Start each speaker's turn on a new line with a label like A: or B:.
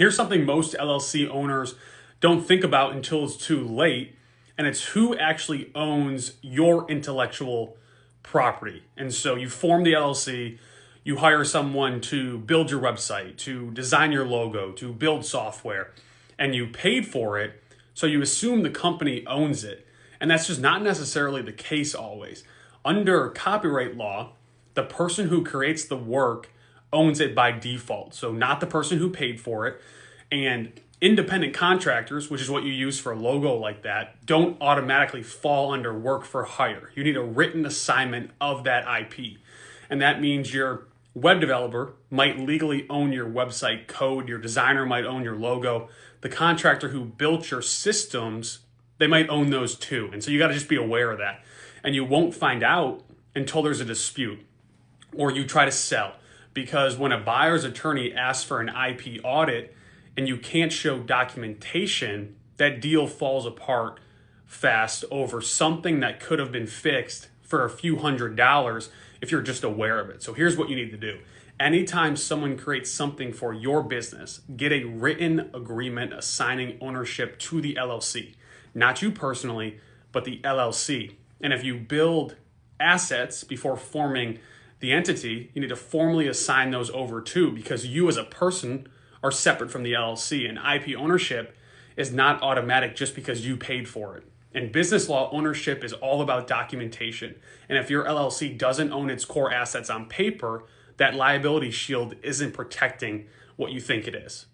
A: Here's something most LLC owners don't think about until it's too late, and it's who actually owns your intellectual property. And so you form the LLC, you hire someone to build your website, to design your logo, to build software, and you paid for it, so you assume the company owns it. And that's just not necessarily the case always. Under copyright law, the person who creates the work owns it by default, so not the person who paid for it. And independent contractors, which is what you use for a logo like that, don't automatically fall under work for hire. You need a written assignment of that IP. And that means your web developer might legally own your website code, your designer might own your logo, the contractor who built your systems, they might own those too. And so you got to just be aware of that. And you won't find out until there's a dispute or you try to sell. Because when a buyer's attorney asks for an IP audit and you can't show documentation, that deal falls apart fast over something that could have been fixed for a few $100s if you're just aware of it. So here's what you need to do. Anytime someone creates something for your business, get a written agreement assigning ownership to the LLC. Not you personally, but the LLC. And if you build assets before forming the entity, you need to formally assign those over too, because you as a person are separate from the LLC, and IP ownership is not automatic just because you paid for it. In business law, ownership is all about documentation. And if your LLC doesn't own its core assets on paper, that liability shield isn't protecting what you think it is.